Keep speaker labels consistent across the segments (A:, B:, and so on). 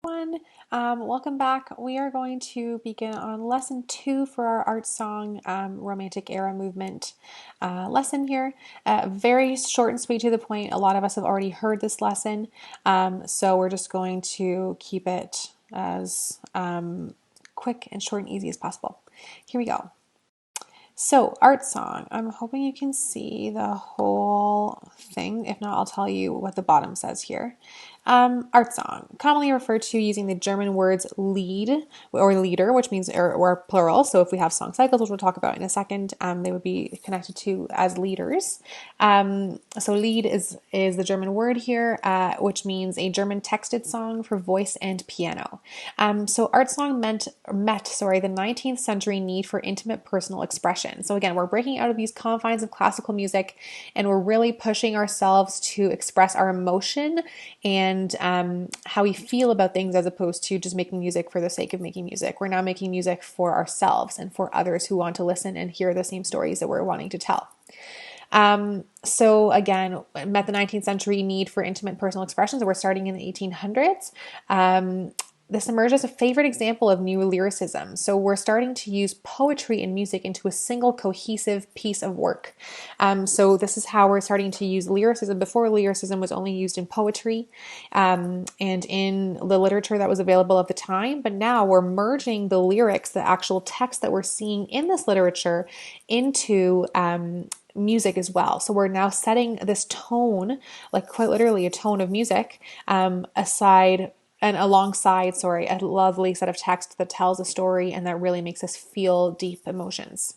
A: Everyone. Welcome back. We are going to begin on lesson 2 for our art song romantic era movement lesson here. Very short and sweet to the point. A lot of us have already heard this lesson, so we're just going to keep it as quick and short and easy as possible. Here we go. So, art song. I'm hoping you can see the whole thing. If not, I'll tell you what the bottom says here. Art song, commonly referred to using the German words Lied or Lieder, which means or plural. So if we have song cycles, which we'll talk about in a second, they would be connected to as leaders. So Lied is the German word here, which means a German texted song for voice and piano. So art song met the 19th century need for intimate personal expression. So again, we're breaking out of these confines of classical music, and we're really pushing ourselves to express our emotion and how we feel about things, as opposed to just making music for the sake of making music. We're now making music for ourselves and for others who want to listen and hear the same stories that we're wanting to tell. So again, met the 19th century need for intimate personal expressions. So we're starting in the 1800s. This emerged as a favorite example of new lyricism. So we're starting to use poetry and music into a single cohesive piece of work. So this is how we're starting to use lyricism. Before, lyricism was only used in poetry and in the literature that was available at the time. But now we're merging the lyrics, the actual text that we're seeing in this literature, into music as well. So we're now setting this tone, like quite literally a tone of music, alongside a lovely set of text that tells a story and that really makes us feel deep emotions.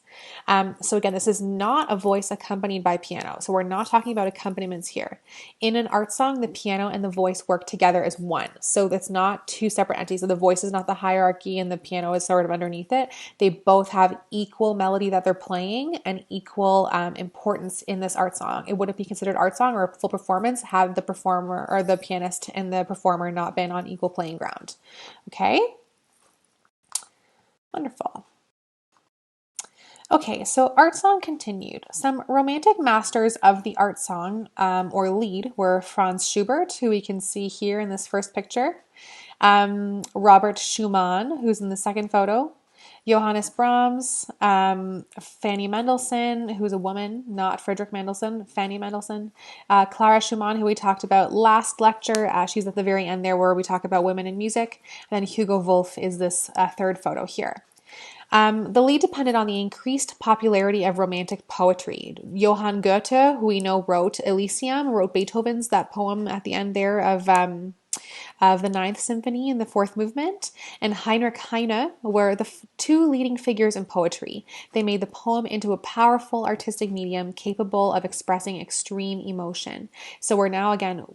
A: So again, this is not a voice accompanied by piano. So we're not talking about accompaniments here. In an art song, the piano and the voice work together as one. So it's not two separate entities. So the voice is not the hierarchy and the piano is sort of underneath it. They both have equal melody that they're playing and equal importance in this art song. It wouldn't be considered art song or a full performance had the performer or the pianist and the performer not been on equal playing ground. Okay? Wonderful. Okay, so art song continued. Some romantic masters of the art song, or Lied, were Franz Schubert, who we can see here in this first picture, Robert Schumann, who's in the second photo, Johannes Brahms, Fanny Mendelssohn, who's a woman, not Friedrich Mendelssohn, Fanny Mendelssohn, Clara Schumann, who we talked about last lecture. She's at the very end there where we talk about women in music. And then Hugo Wolf is this third photo here. The Lied depended on the increased popularity of romantic poetry. Johann Goethe, who we know wrote Elysium, wrote Beethoven's that poem at the end there of the Ninth Symphony and the Fourth Movement, and Heinrich Heine were the two leading figures in poetry. They made the poem into a powerful artistic medium capable of expressing extreme emotion. So we're now, again,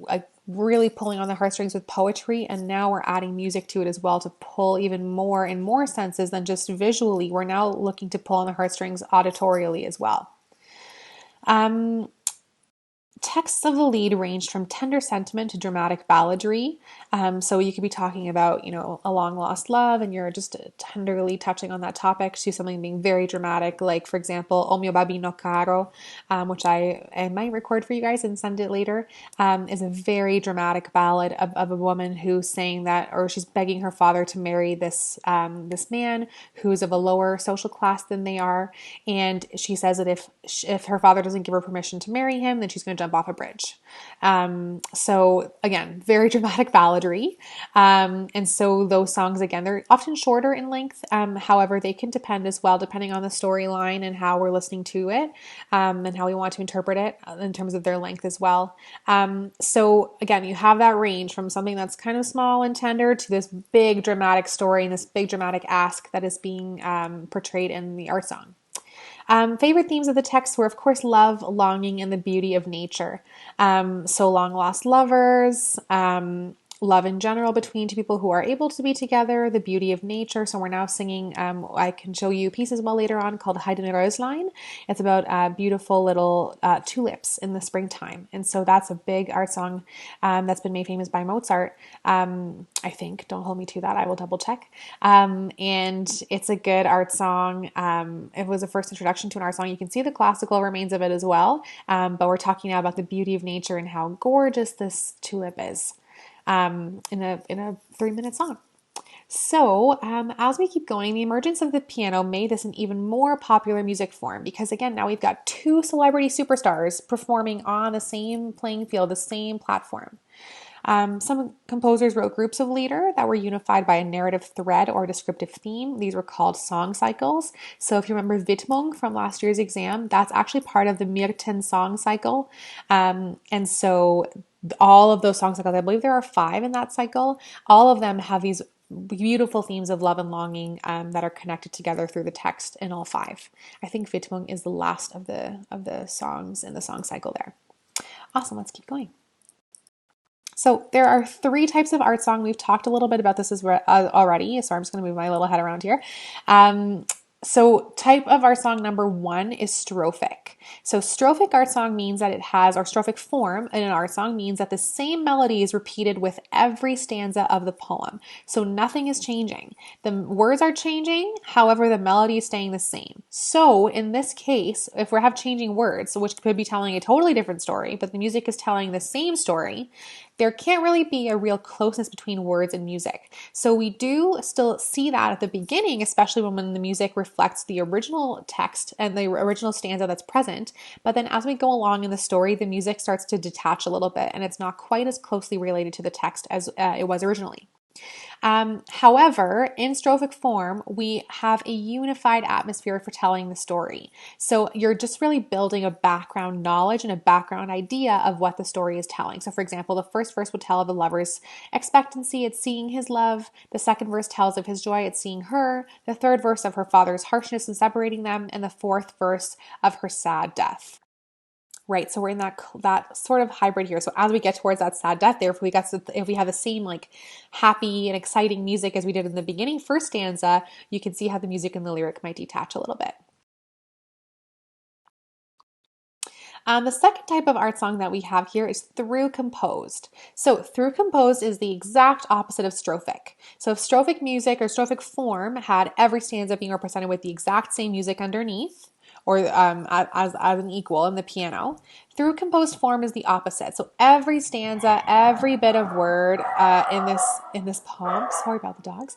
A: really pulling on the heartstrings with poetry, and now we're adding music to it as well to pull even more and more senses than just visually. We're now looking to pull on the heartstrings auditorially as well. Texts of the Lied ranged from tender sentiment to dramatic balladry. So you could be talking about, a long lost love, and you're just tenderly touching on that topic, to something being very dramatic, like, for example, O mio babino caro, which I might record for you guys and send it later, is a very dramatic ballad of a woman who's saying that, or she's begging her father to marry this man who's of a lower social class than they are, and she says that if her father doesn't give her permission to marry him, then she's going to jump off a bridge. So again, very dramatic balladry. And so those songs, again, they're often shorter in length. However, they can depend as well, depending on the storyline and how we're listening to it, and how we want to interpret it in terms of their length as well. So again, you have that range from something that's kind of small and tender to this big dramatic story and this big dramatic ask that is being portrayed in the art song. Favorite themes of the text were, of course, love, longing, and the beauty of nature. So long lost lovers, love in general between two people who are able to be together, the beauty of nature. So we're now singing, I can show you pieces well later on, called Heidenröslein. It's about beautiful little tulips in the springtime. And so that's a big art song that's been made famous by Mozart, I think. Don't hold me to that. I will double check. And it's a good art song. It was a first introduction to an art song. You can see the classical remains of it as well. But we're talking now about the beauty of nature and how gorgeous this tulip is. in a 3-minute song. So, as we keep going, the emergence of the piano made this an even more popular music form because, again, now we've got two celebrity superstars performing on the same playing field, the same platform. Some composers wrote groups of lieder that were unified by a narrative thread or descriptive theme. These were called song cycles. So if you remember Widmung from last year's exam, that's actually part of the Myrten song cycle. And so all of those song cycles, I believe there are 5 in that cycle, all of them have these beautiful themes of love and longing that are connected together through the text in all 5. I think Widmung is the last of the songs in the song cycle there. Awesome, let's keep going. So there are 3 types of art song. We've talked a little bit about this already, so I'm just going to move my little head around here. So type of art song number 1 is strophic. So strophic art song means that it has, or strophic form in an art song means that the same melody is repeated with every stanza of the poem. So nothing is changing. The words are changing, however, the melody is staying the same. So in this case, if we have changing words, which could be telling a totally different story, but the music is telling the same story, there can't really be a real closeness between words and music. So we do still see that at the beginning, especially when the music reflects the original text and the original stanza that's present. But then as we go along in the story, the music starts to detach a little bit and it's not quite as closely related to the text as it was originally. However, in strophic form, we have a unified atmosphere for telling the story. So you're just really building a background knowledge and a background idea of what the story is telling. So for example, the first verse would tell of the lover's expectancy at seeing his love. The second verse tells of his joy at seeing her. The third verse of her father's harshness in separating them. And the fourth verse of her sad death. Right, so we're in that sort of hybrid here. So as we get towards that sad death there, if we have the same like happy and exciting music as we did in the beginning first stanza, you can see how the music and the lyric might detach a little bit. The second type of art song that we have here is throughcomposed. So throughcomposed is the exact opposite of strophic. So if strophic music or strophic form had every stanza being represented with the exact same music underneath, or as an equal in the piano. Throughcomposed form is the opposite. So every stanza, every bit of word in this poem, sorry about the dogs,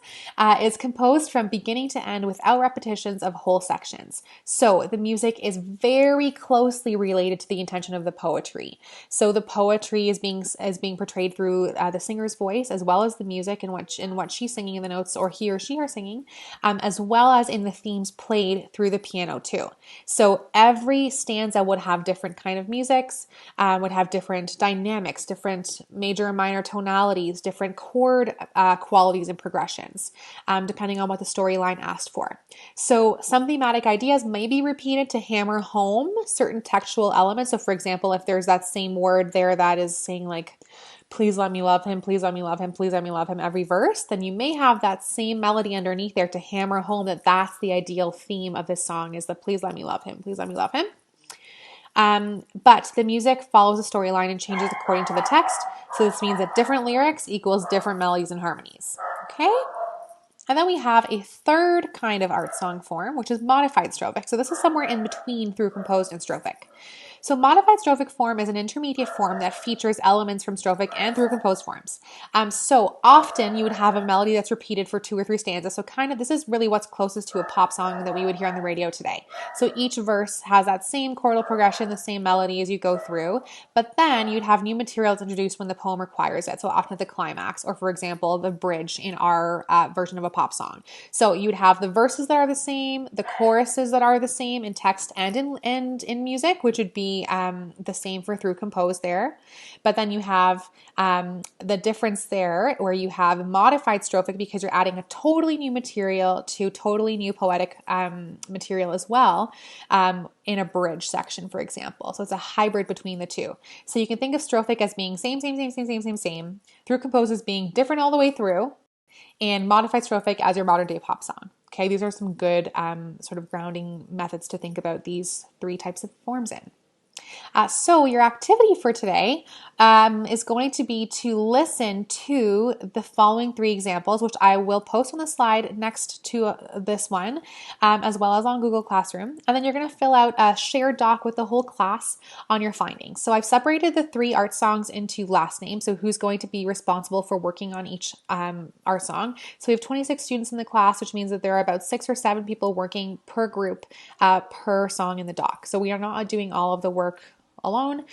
A: is composed from beginning to end without repetitions of whole sections. So the music is very closely related to the intention of the poetry. So the poetry is being portrayed through the singer's voice as well as the music in what she's singing in the notes, or he or she are singing, as well as in the themes played through the piano too. So every stanza would have different kind of musics, would have different dynamics, different major and minor tonalities, different chord qualities and progressions, depending on what the storyline asked for. So some thematic ideas may be repeated to hammer home certain textual elements. So for example, if there's that same word there that is saying like, please let me love him, please let me love him, please let me love him every verse, then you may have that same melody underneath there to hammer home that that's the ideal theme of this song is the please let me love him, please let me love him. But the music follows the storyline and changes according to the text. So this means that different lyrics equals different melodies and harmonies. Okay? And then we have a third kind of art song form, which is modified strophic. So this is somewhere in between throughcomposed and strophic. So modified strophic form is an intermediate form that features elements from strophic and throughcomposed forms. So often you would have a melody that's repeated for 2 or 3 stanzas. So kind of this is really what's closest to a pop song that we would hear on the radio today. So each verse has that same chordal progression, the same melody as you go through, but then you'd have new materials introduced when the poem requires it. So often at the climax, or for example, the bridge in our version of a pop song. So you'd have the verses that are the same, the choruses that are the same in text and in music, which would be the same for throughcomposed there. But then you have the difference there where you have modified strophic because you're adding a totally new material to totally new poetic material as well in a bridge section, for example. So it's a hybrid between the two. So you can think of strophic as being same. Throughcomposed as being different all the way through, and modified strophic as your modern day pop song. Okay, these are some good sort of grounding methods to think about these 3 types of forms in. So your activity for today is going to be to listen to the following 3 examples, which I will post on the slide next to this one, as well as on Google Classroom. And then you're going to fill out a shared doc with the whole class on your findings. So I've separated the 3 art songs into last names, so who's going to be responsible for working on each art song. So we have 26 students in the class, which means that there are about 6 or 7 people working per group per song in the doc. So we are not doing all of the work alone.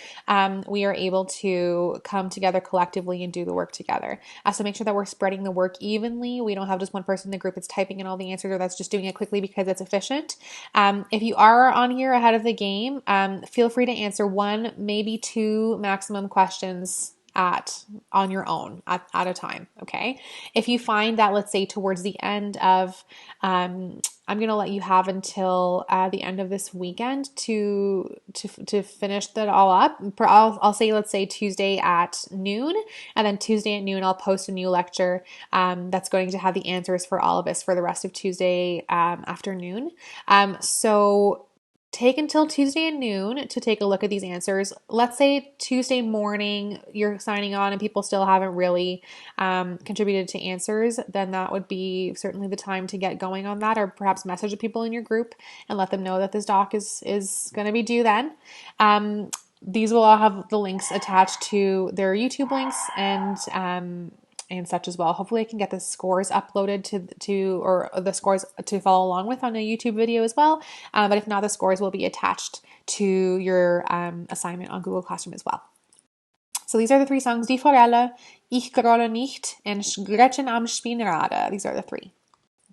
A: We are able to come together collectively and do the work together. So make sure that we're spreading the work evenly. We don't have just one person in the group that's typing in all the answers or that's just doing it quickly because it's efficient. If you are on here ahead of the game, feel free to answer 1, maybe 2 maximum questions on your own at a time. Okay. If you find that, let's say towards the end of, I'm going to let you have until the end of this weekend to finish that all up. I'll say, let's say Tuesday at noon, and then Tuesday at noon, I'll post a new lecture that's going to have the answers for all of us for the rest of Tuesday afternoon. So take until Tuesday at noon to take a look at these answers. Let's say Tuesday morning you're signing on and people still haven't really contributed to answers, then that would be certainly the time to get going on that, or perhaps message the people in your group and let them know that this doc is going to be due then. These will all have the links attached to their YouTube links and such as well. Hopefully I can get the scores uploaded or the scores to follow along with on a YouTube video as well. But if not, the scores will be attached to your assignment on Google Classroom as well. So these are the 3 songs: Die Forelle, Ich grolle nicht, and Gretchen am Spinnrade. These are the 3.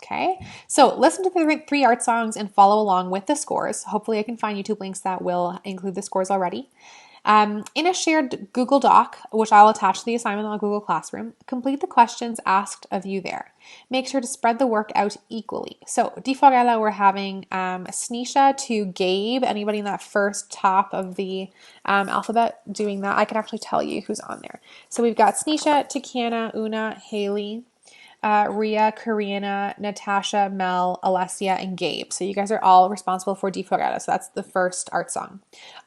A: Okay, so listen to the 3 art songs and follow along with the scores. Hopefully I can find YouTube links that will include the scores already. In a shared Google Doc, which I'll attach to the assignment on Google Classroom, complete the questions asked of you there. Make sure to spread the work out equally. So, Die Forelle, we're having Snisha to Gabe. Anybody in that first top of the alphabet doing that? I can actually tell you who's on there. So we've got Snisha, Takana, Una, Haley, Ria, Karina, Natasha, Mel, Alessia, and Gabe. So you guys are all responsible for Die Forelle. So that's the first art song.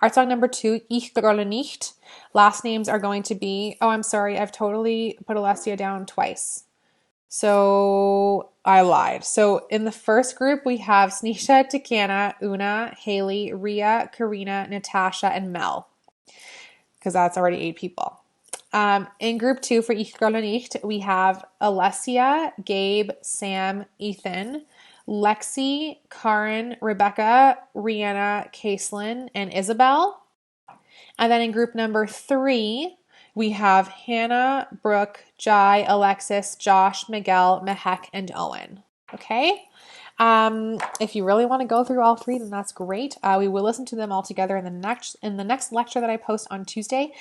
A: Art song number 2, Ich grolle nicht. Last names are going to be, oh, I'm sorry, I've totally put Alessia down twice. So I lied. So in the first group, we have Snisha, Takana, Una, Haley, Ria, Karina, Natasha, and Mel, because that's already 8 people. In group 2 for Ich grolle nicht, we have Alessia, Gabe, Sam, Ethan, Lexi, Karen, Rebecca, Rihanna, Kaislyn, and Isabel. And then in group number 3, we have Hannah, Brooke, Jai, Alexis, Josh, Miguel, Mehek, and Owen. Okay. If you really want to go through all 3, then that's great. We will listen to them all together in the next lecture that I post on Tuesday,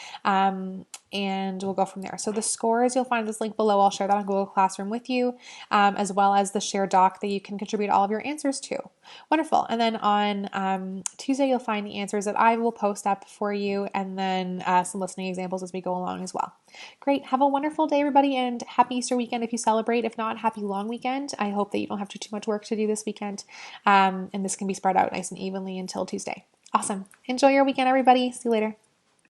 A: and we'll go from there. So the scores, you'll find this link below. I'll share that on Google Classroom with you, as well as the shared doc that you can contribute all of your answers to. Wonderful. And then on Tuesday, you'll find the answers that I will post up for you, and then some listening examples as we go along as well. Great. Have a wonderful day, everybody, and happy Easter weekend if you celebrate. If not, happy long weekend. I hope that you don't have too much work to do this weekend, and this can be spread out nice and evenly until Tuesday. Awesome. Enjoy your weekend, everybody. See you later.